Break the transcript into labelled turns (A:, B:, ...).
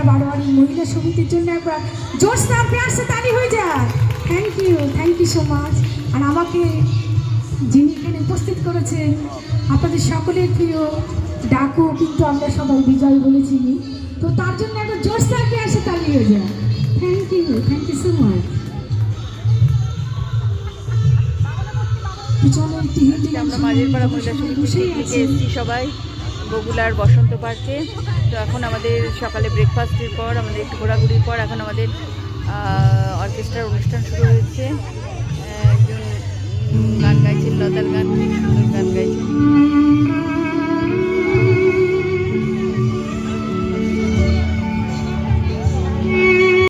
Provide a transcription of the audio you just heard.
A: বগুড়া বারোয়ারি মহিলা সমিতির জন্য একবার জোরসা প্যার সে তালি হয়ে যায়। Thank you so much. আর আমাকে যিনি এখানে উপস্থিত করেছেন আপনাদের সকলের প্রিয় ডাকু, কিন্তু আমরা সবাই বিজয় বলেছি, তো তার জন্য একটা জোরসা প্যার সে তালি হয়ে যায়। Thank you so much.
B: আমরা মাঝের পাড়া মহিলা সমিতি থেকে এসেছি সবাই বগুলার বসন্ত পার্কে। তো এখন আমাদের সকালে ব্রেকফাস্টের পর আমাদের একটু ঘোরাঘুরির পর এখন আমাদের অর্কেস্ট্রার অনুষ্ঠান শুরু হয়েছে। একজন গান গাইছেন, লতার গান, খুব সুন্দর গান গাইছেন।